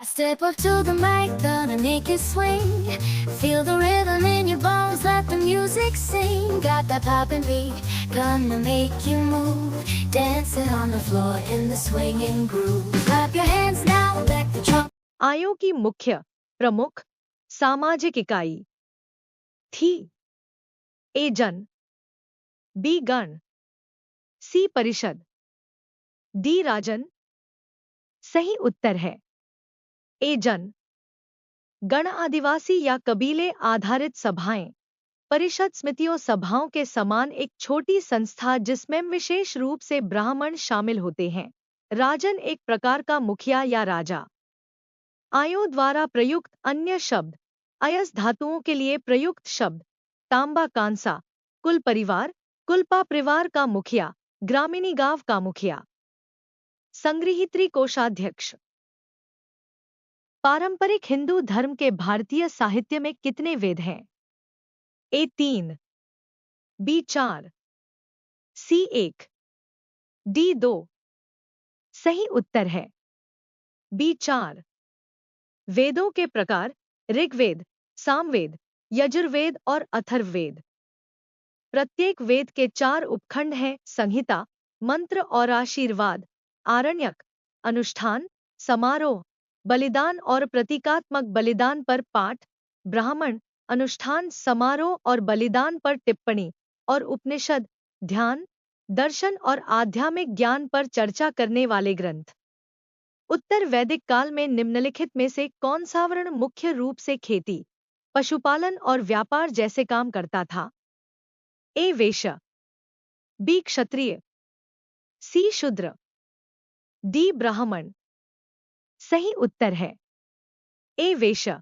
I step up to the mic, gonna make it swing. Feel the rhythm in your bones, let the music sing. Got that poppin' beat, gonna make you move. Dancing on the floor in the swinging groove. Clap your hands now, let the drum. आयोग की मुख्य प्रमुख सामाजिक इकाई थी ए जन, B गण, सी परिषद, डी राजन। सही उत्तर है ए जन। गण आदिवासी या कबीले आधारित सभाएं, परिषद समितियों सभाओं के समान एक छोटी संस्था जिसमें विशेष रूप से ब्राह्मण शामिल होते हैं। राजन एक प्रकार का मुखिया या राजा। आयो द्वारा प्रयुक्त अन्य शब्द अयस धातुओं के लिए प्रयुक्त शब्द तांबा कांसा, कुल परिवार, कुलपा परिवार का मुखिया, ग्रामीणी गांव का मुखिया। संग्रहित्री कोषाध्यक्ष। पारंपरिक हिंदू धर्म के भारतीय साहित्य में कितने वेद हैं? ए 3, बी 4, सी 1, डी 2। सही उत्तर है बी 4। वेदों के प्रकार ऋग्वेद, सामवेद, यजुर्वेद और अथर्ववेद। प्रत्येक वेद के 4 उपखंड हैं: संहिता, मंत्र और आशीर्वाद, आरण्यक, अनुष्ठान, समारोह, बलिदान और प्रतीकात्मक बलिदान पर पाठ, ब्राह्मण, अनुष्ठान, समारोह और बलिदान पर टिप्पणी, और उपनिषद, ध्यान, दर्शन और आध्यात्मिक ज्ञान पर चर्चा करने वाले ग्रंथ। उत्तर वैदिक काल में निम्नलिखित में से कौन सा वर्ण मुख्य रूप से खेती, पशुपालन और व्यापार जैसे काम करता था? ए वैश्य, बी क्षत्रिय, सी शूद्र, डी ब्राह्मण। सही उत्तर है ए वैश्य।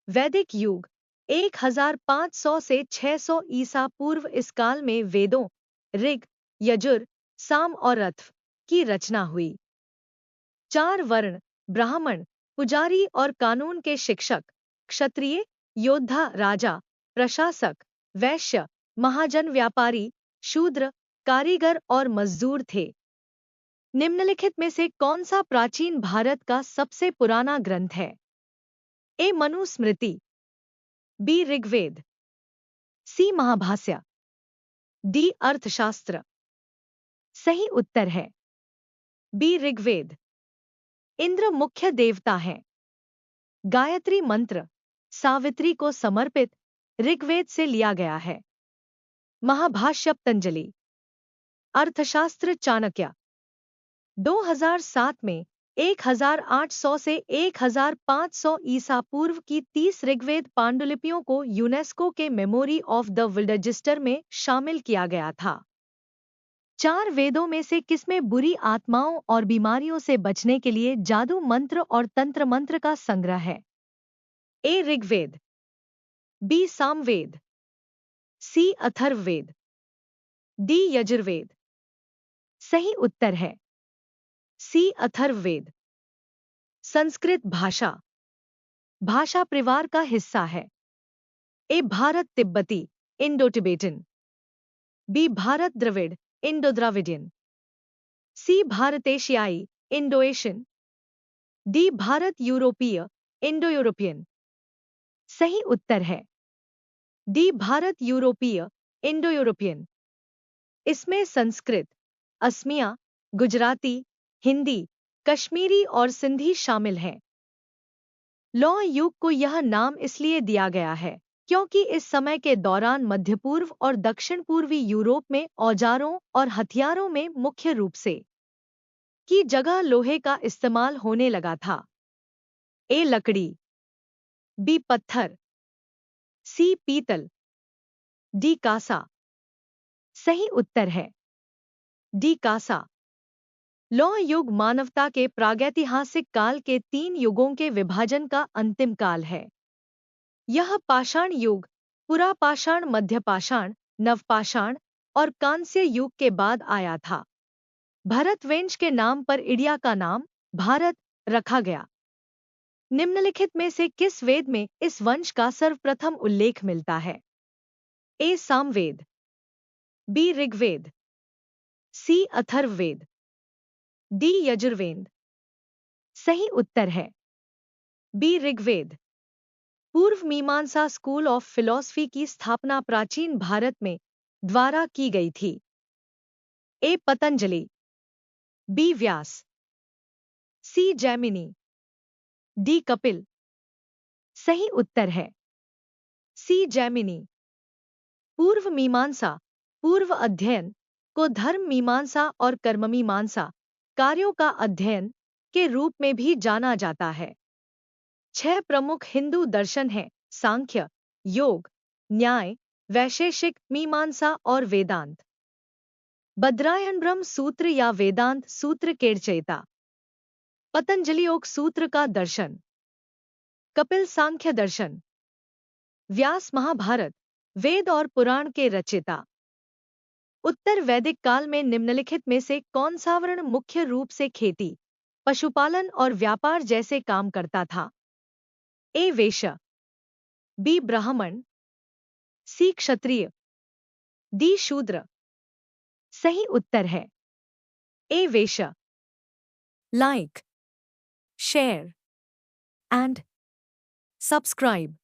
वैदिक युग 1500 से 600 ईसा पूर्व। इस काल में वेदों ऋग, यजुर, साम और अथर्व की रचना हुई। 4 वर्ण ब्राह्मण, पुजारी और कानून के शिक्षक, क्षत्रिय, योद्धा, राजा, प्रशासक, वैश्य, महाजन, व्यापारी, शूद्र, कारीगर और मजदूर थे। निम्नलिखित में से कौन सा प्राचीन भारत का सबसे पुराना ग्रंथ है? ए मनुस्मृति, बी ऋग्वेद, सी महाभाष्य, डी अर्थशास्त्र। सही उत्तर है बी ऋग्वेद। इंद्र मुख्य देवता हैं। गायत्री मंत्र सावित्री को समर्पित ऋग्वेद से लिया गया है। महाभाष्य पतंजलि। अर्थशास्त्र चाणक्य। 2007 में 1800 से 1500 ईसा पूर्व की 30 ऋग्वेद पांडुलिपियों को यूनेस्को के memory of the world register में शामिल किया गया था। 4 वेदों में से किसमें बुरी आत्माओं और बीमारियों से बचने के लिए जादू मंत्र और तंत्र मंत्र का संग्रह है? ए ऋग्वेद, बी सामवेद, सी अथर्ववेद, डी यजुर्वेद। सही उत्तर है सी अथर्ववेद। संस्कृत भाषा भाषा परिवार का हिस्सा है। ए भारत तिब्बती, इंडो टिबेटन, बी भारत द्रविड़, इंडो द्राविडियन, सी भारत एशियाई, इंडो एशियन, डी भारत यूरोपीय, इंडो यूरोपियन। सही उत्तर है डी भारत यूरोपीय, इंडो यूरोपियन। इसमें संस्कृत, असमिया, गुजराती, हिंदी, कश्मीरी और सिंधी शामिल हैं। लौह युग को यह नाम इसलिए दिया गया है क्योंकि इस समय के दौरान मध्य पूर्व और दक्षिण पूर्वी यूरोप में औजारों और हथियारों में मुख्य रूप से की जगह लोहे का इस्तेमाल होने लगा था। ए लकड़ी, बी पत्थर, सी पीतल, डी कांसा। सही उत्तर है डी कांसा। लौह युग मानवता के प्रागैतिहासिक काल के 3 युगों के विभाजन का अंतिम काल है। यह पाषाण युग, पुरापाषाण, मध्यपाषाण, नवपाषाण और कांस्य युग के बाद आया था। भरतवंश के नाम पर इंडिया का नाम भारत रखा गया। निम्नलिखित में से किस वेद में इस वंश का सर्वप्रथम उल्लेख मिलता है? ए सामवेद, बी ऋग्वेद, सी अथर्ववेद, डी यजुर्वेद। सही उत्तर है बी ऋग्वेद। पूर्व मीमांसा स्कूल ऑफ फिलॉसफी की स्थापना प्राचीन भारत में द्वारा की गई थी। ए पतंजलि, बी व्यास, सी जैमिनी, डी कपिल। सही उत्तर है सी जैमिनी। पूर्व मीमांसा, पूर्व अध्ययन को धर्म मीमांसा और कर्म मीमांसा कार्यों का अध्ययन के रूप में भी जाना जाता है। 6 प्रमुख हिंदू दर्शन हैं: सांख्य, योग, न्याय, वैशेषिक मीमांसा और वेदांत। बद्रायन ब्रह्म सूत्र या वेदांत सूत्र केरचयिता। पतंजलि योग सूत्र का दर्शन। कपिल सांख्य दर्शन। व्यास महाभारत, वेद और पुराण के रचयिता। उत्तर वैदिक काल में निम्नलिखित में से कौन सा वर्ण मुख्य रूप से खेती, पशुपालन और व्यापार जैसे काम करता था? ए वैश्य, बी ब्राह्मण, सी क्षत्रिय, डी शूद्र। सही उत्तर है ए वैश्य। Like, share and subscribe.